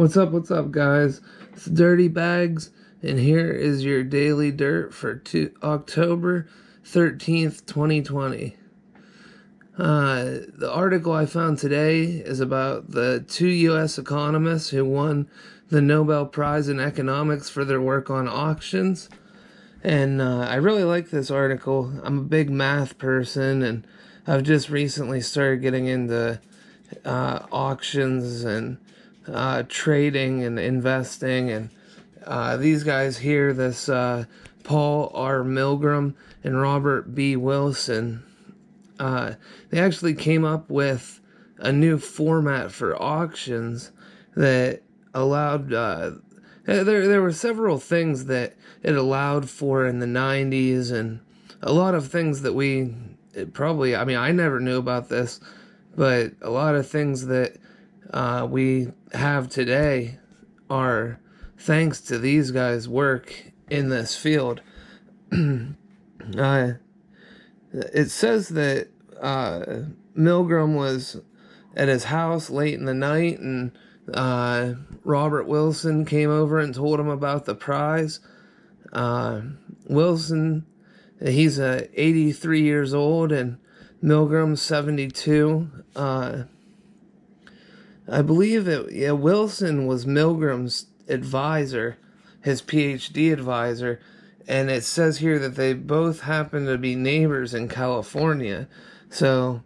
What's up, guys? It's Dirty Bags, and here is your daily dirt for October 13th, 2020. The article I found today is about the two U.S. economists who won the Nobel Prize in Economics for their work on auctions. And I really like this article. I'm a big math person, and I've just recently started getting into auctions and trading and investing. And these guys here, this Paul R. Milgram and Robert B. Wilson, they actually came up with a new format for auctions that allowed there were several things that it allowed for in the 90s, and a lot of things that I never knew about this, but a lot of things that we have today are thanks to these guys' work in this field. It says that Milgram was at his house late in the night, and Robert Wilson came over and told him about the prize. Wilson, he's 83 years old, and Milgram's 72. I believe Wilson was Milgram's advisor, his PhD advisor, and it says here that they both happen to be neighbors in California. So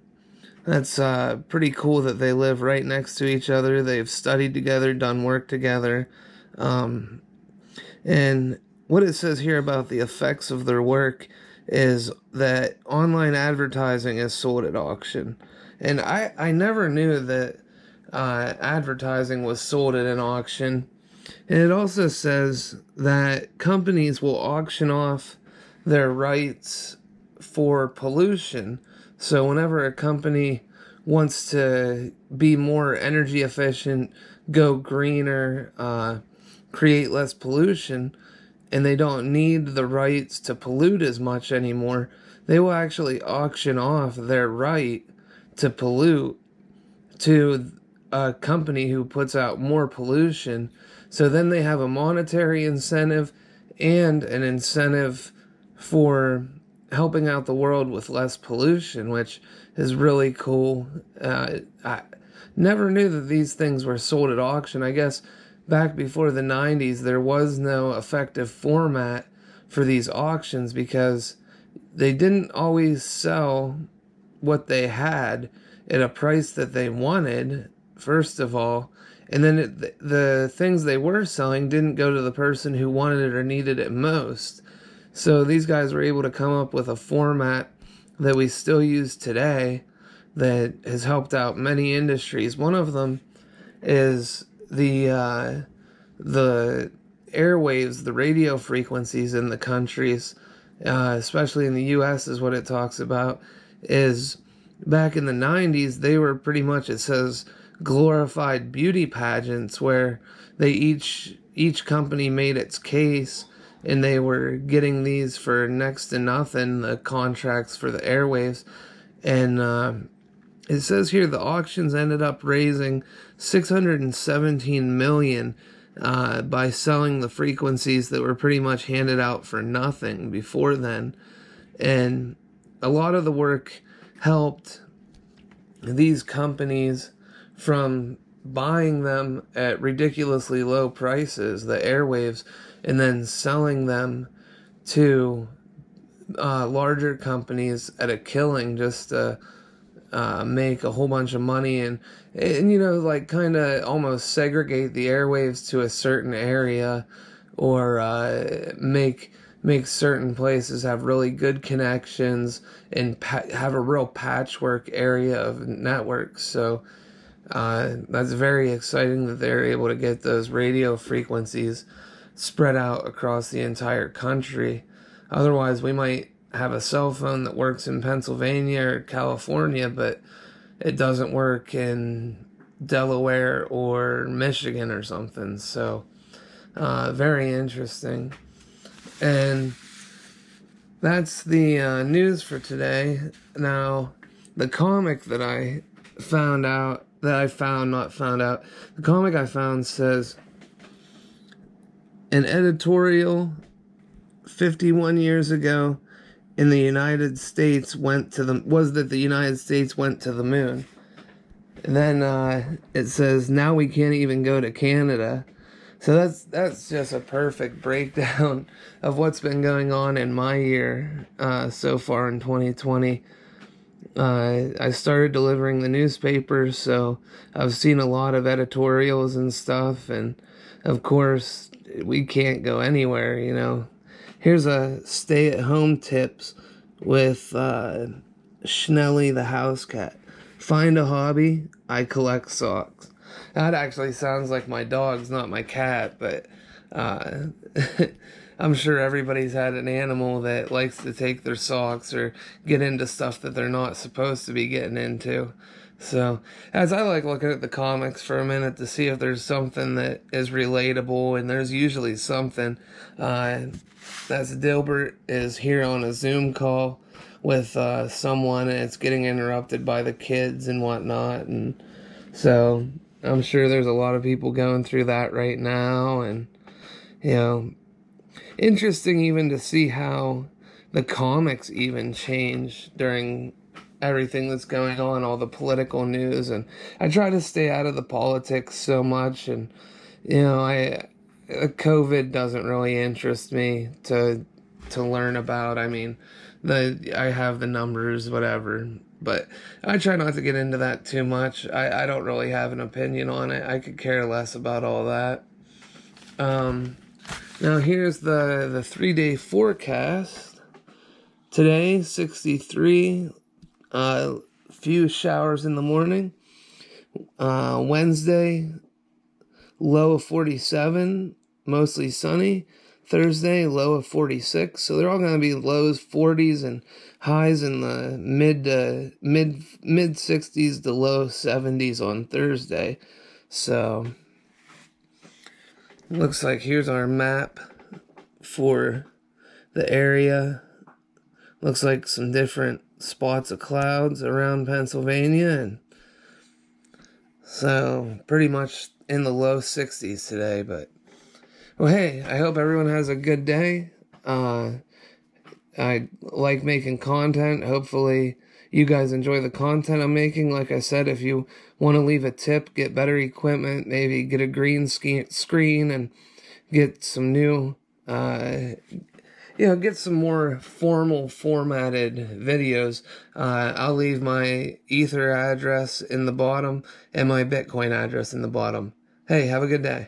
that's pretty cool that they live right next to each other. They've studied together, done work together. And what it says here about the effects of their work is that online advertising is sold at auction. And I never knew that advertising was sold at an auction. And it also says that companies will auction off their rights for pollution. So whenever a company wants to be more energy efficient, go greener, create less pollution, and they don't need the rights to pollute as much anymore, they will actually auction off their right to pollute to a company who puts out more pollution. So then they have a monetary incentive and an incentive for helping out the world with less pollution, which is really cool. I never knew that these things were sold at auction. I guess back before the 90s, there was no effective format for these auctions because they didn't always sell what they had at a price that they wanted, first of all. And then the things they were selling didn't go to the person who wanted it or needed it most. So these guys were able to come up with a format that we still use today that has helped out many industries. One of them is the airwaves, the radio frequencies in the countries, especially in the U.S. is what it talks about, is back in the 90s, they were pretty much, it says, glorified beauty pageants where they each company made its case, and they were getting these for next to nothing, the contracts for the airwaves. And it says here the auctions ended up raising $617 million by selling the frequencies that were pretty much handed out for nothing before then. And a lot of the work helped these companies from buying them at ridiculously low prices, the airwaves, and then selling them to larger companies at a killing just to make a whole bunch of money and like kind of almost segregate the airwaves to a certain area, or make certain places have really good connections and have a real patchwork area of networks. So that's very exciting that they're able to get those radio frequencies spread out across the entire country. Otherwise, we might have a cell phone that works in Pennsylvania or California, but it doesn't work in Delaware or Michigan or something. So very interesting. And that's the news for today. Now, the comic that I found out that I found, not found out. The comic I found says an editorial 51 years ago in the United States was that the United States went to the moon. And then it says now we can't even go to Canada. So that's just a perfect breakdown of what's been going on in my year so far in 2020. I started delivering the newspapers, so I've seen a lot of editorials and stuff, and of course we can't go anywhere, you know. Here's a stay-at-home tips with Schnelly the house cat. Find a hobby. I collect socks. That actually sounds like my dog's, not my cat, but I'm sure everybody's had an animal that likes to take their socks or get into stuff that they're not supposed to be getting into. So, as I like looking at the comics for a minute to see if there's something that is relatable, and there's usually something. As Dilbert is here on a Zoom call with someone, and it's getting interrupted by the kids and whatnot, and so I'm sure there's a lot of people going through that right now, and, you know, interesting even to see how the comics even change during everything that's going on, all the political news, and I try to stay out of the politics so much, and, you know, COVID doesn't really interest me to learn about. I mean, I have the numbers, whatever, but I try not to get into that too much. I don't really have an opinion on it. I could care less about all that. Now here's the 3-day forecast. Today, 63, few showers in the morning. Wednesday, low of 47, mostly sunny. Thursday, low of 46. So they're all going to be lows 40s and highs in the mid 60s to low 70s on Thursday. So looks like here's our map for the area. Looks like some different spots of clouds around Pennsylvania, and so pretty much in the low 60s today. But well, hey, I hope everyone has a good day. I like making content. Hopefully you guys enjoy the content I'm making. Like I said, if you want to leave a tip, get better equipment, maybe get a green screen and get some new, get some more formal formatted videos. I'll leave my Ether address in the bottom and my Bitcoin address in the bottom. Hey, have a good day.